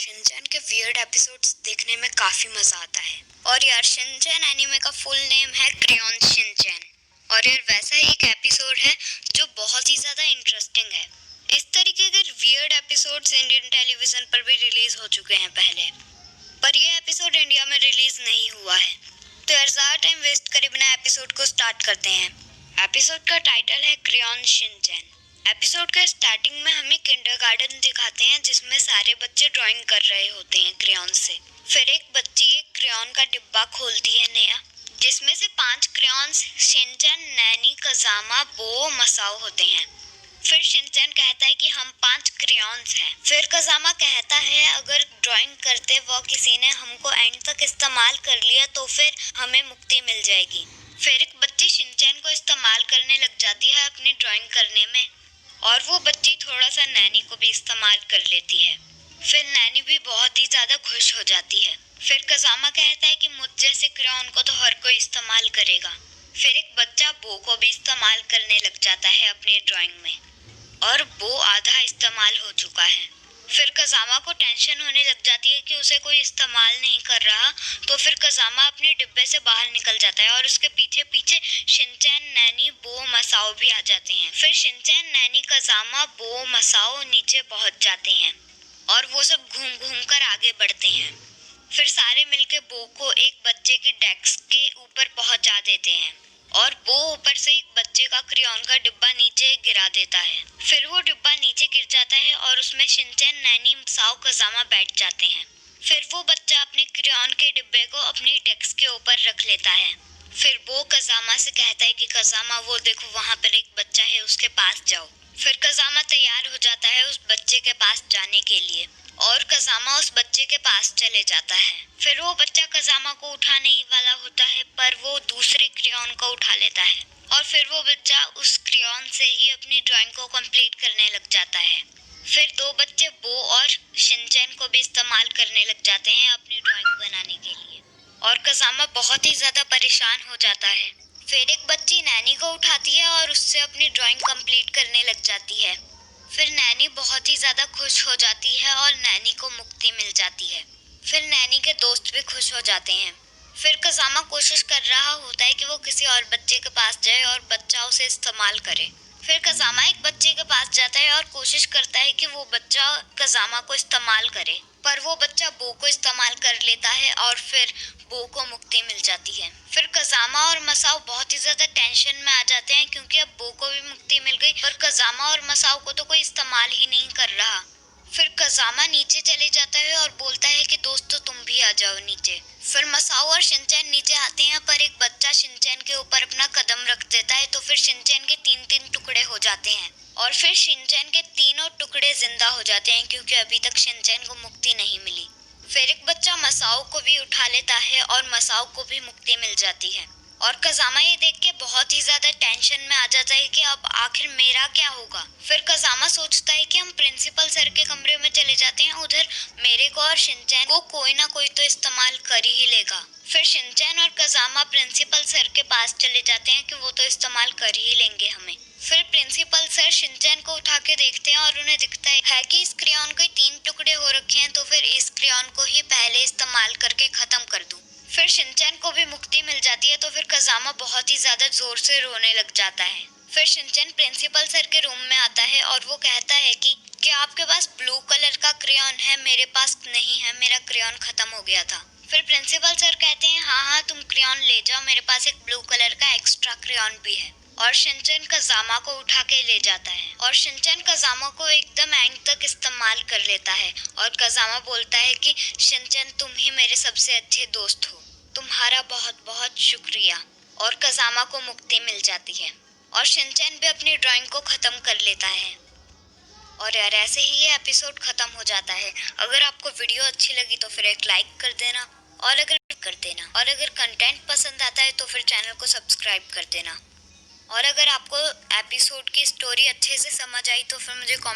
Shinchan के weird episodes देखने में काफी मजा आता है। और यार, शिनचैन एनीमे का फुल नेम है क्रेयॉन शिनचैन। और यार, वैसा ही एक एपिसोड है जो बहुत ही ज्यादा इंटरेस्टिंग है। इस तरीके के वियर्ड एपिसोड्स इंडियन टेलीविजन पर भी रिलीज हो चुके हैं पहले, पर ये एपिसोड इंडिया में रिलीज नहीं हुआ है। तो यार, ज्यादा टाइम वेस्ट करे बिना एपिसोड को स्टार्ट करते हैं। एपिसोड का टाइटल है क्रेयॉन शिनचैन। एपिसोड के स्टार्टिंग में हमें किंडरगार्टन दिखाते हैं जिसमें सारे बच्चे ड्राइंग कर रहे होते हैं क्रेयॉन से। फिर एक बच्ची एक क्रेयॉन का डिब्बा खोलती है नया, जिसमें से 5 क्रेयॉन्स शिनचैन, नैनी, कजामा, बो, मसाओ होते हैं। फिर शिनचैन कहता है कि हम 5 क्रेयॉन्स हैं। फिर कजामा कहता है अगर ड्राइंग करते वक्त किसी ने हमको एंड तक इस्तेमाल कर लिया तो फिर हमें मुक्ति मिल जाएगी। फिर एक बच्ची शिनचैन को इस्तेमाल करने लग जाती है अपनी ड्राइंग करने में, और वो बच्ची थोड़ा सा नैनी को भी इस्तेमाल कर लेती है। फिर नैनी भी बहुत ही ज्यादा खुश हो जाती है। फिर कजामा कहता है कि मुझ जैसे क्रेयॉन को तो हर कोई इस्तेमाल करेगा। फिर एक बच्चा बो को भी इस्तेमाल करने लग जाता है अपनी ड्राइंग में, और बो आधा इस्तेमाल हो चुका है। फिर कजामा को टेंशन होने लग जाती है कि उसे कोई इस्तेमाल नहीं कर रहा, तो फिर कजामा अपने डिब्बे से बाहर निकल जाता है और उसके पीछे पीछे शिनचैन, नैनी, बो, मसाओ भी आ जाते हैं। फिर शिनचैन, नैनी, कजामा, बो, मसाओ नीचे पहुंच जाते हैं और वो सब घूम घूम कर आगे बढ़ते हैं। फिर सारे मिलके बो को एक बच्चे की डेस्क के ऊपर पहुंचा देते हैं, और वो ऊपर से एक बच्चे का क्रेयॉन का डिब्बा नीचे गिरा देता है। फिर वो डिब्बा नीचे गिर जाता है और उसमें शिनचैन, नैनी, मसाओ, कजामा बैठ जाते हैं। फिर वो बच्चा अपने क्रेयॉन के डिब्बे को अपनी डेस्क के ऊपर रख लेता है। फिर वो कजामा से कहता है कि कजामा, वो देखो वहाँ पर एक बच्चा है, उसके पास जाओ। फिर कजामा तैयार हो जाता है उस बच्चे के पास जाने के लिए, और कजामा उस बच्चे के पास चले जाता है। फिर वो बच्चा कजामा को उठाने ही वाला होता है, पर वो दूसरे क्रेयॉन को उठा लेता है, और फिर वो बच्चा उस क्रेयॉन से ही अपनी ड्राइंग को कंप्लीट करने लग जाता है। फिर 2 बच्चे बो और शिनचैन को भी इस्तेमाल करने लग जाते हैं अपनी ड्राइंग बनाने के लिए, और कजामा बहुत ही ज्यादा परेशान हो जाता है। फिर एक बच्ची नैनी को उठाती है और उससे अपनी ड्राइंग कंप्लीट करने लग जाती है। फिर नैनी बहुत ही ज्यादा खुश हो जाती है और नैनी को मुक्ति मिल जाती है। फिर नैनी के दोस्त भी खुश हो जाते हैं। फिर कजामा कोशिश कर रहा होता है कि वो किसी और बच्चे के पास जाए और बच्चा उसे इस्तेमाल करे। फिर कजामा एक बच्चे के पास जाता है और कोशिश करता है कि वो बच्चा कजामा को इस्तेमाल करे, पर वो बच्चा बो को इस्तेमाल कर लेता है और फिर बो को मुक्ति मिल जाती है। फिर कजामा और मसाओ बहुत ही ज्यादा टेंशन में आ जाते हैं क्योंकि अब बो को भी मुक्ति मिल गई, पर कजामा और मसाओ को तो कोई इस्तेमाल ही नहीं कर रहा। फिर कजामा नीचे चले जाता है और बोलता है कि दोस्तों, तुम भी आ जाओ नीचे। फिर मसाओ और शिनचैन नीचे आते हैं, पर एक बच्चा शिनचैन के ऊपर अपना कदम रख देता है, तो फिर शिनचैन के 3-3 टुकड़े हो जाते हैं, और फिर शिनचैन के तीनों टुकड़े जिंदा हो जाते हैं क्योंकि अभी तक शिनचैन को मुक्ति नहीं मिली। फिर एक बच्चा मसाओ को भी उठा लेता है और मसाओ को भी मुक्ति मिल जाती है, और कजामा ये देख के बहुत ही ज्यादा टेंशन में आ जाता है कि अब आखिर मेरा क्या होगा। फिर कजामा सोचता है कि हम प्रिंसिपल सर के कमरे में चले जाते हैं, उधर मेरे को और शिनचैन को कोई ना कोई तो इस्तेमाल कर ही लेगा। फिर शिनचैन और कजामा प्रिंसिपल सर के पास चले जाते हैं कि वो तो इस्तेमाल कर ही लेंगे हमें। फिर प्रिंसिपल सर शिनचैन को उठा के देखते हैं और उन्हें दिखता है कि इस क्रेयॉन के 3 टुकड़े हो रखे हैं, तो फिर इस क्रेयॉन को ही पहले इस्तेमाल करके खत्म कर दूं। फिर शिनचैन को भी मुक्ति मिल जाती है, तो फिर कजामा बहुत ही ज्यादा जोर से रोने लग जाता है। फिर शिनचैन प्रिंसिपल सर के रूम में आता है और वो कहता है कि क्या आपके पास ब्लू कलर का क्रेयॉन है? मेरे पास नहीं है, मेरा क्रेयॉन खत्म हो गया था। फिर प्रिंसिपल सर कहते हैं हाँ हाँ, तुम क्रेयॉन ले जाओ, मेरे पास एक ब्लू कलर का एक्स्ट्रा क्रेयॉन भी है। और शिनचैन कजामा को उठा के ले जाता है, और शिनचैन कजामा को एकदम एंड तक इस्तेमाल कर लेता है, और कजामा बोलता है कि शिनचैन, तुम ही मेरे सबसे अच्छे दोस्त हो, तुम्हारा बहुत बहुत शुक्रिया। और कजामा को मुक्ति मिल जाती है, और शिनचैन भी अपनी ड्राइंग को खत्म कर लेता है। और यार, ऐसे ही ये एपिसोड खत्म हो जाता है। अगर आपको वीडियो अच्छी लगी तो फिर एक लाइक कर देना, और अगर कंटेंट पसंद आता है तो फिर चैनल को सब्सक्राइब कर देना। और अगर आपको एपिसोड की स्टोरी अच्छे से समझ आई तो फिर मुझे कमेंट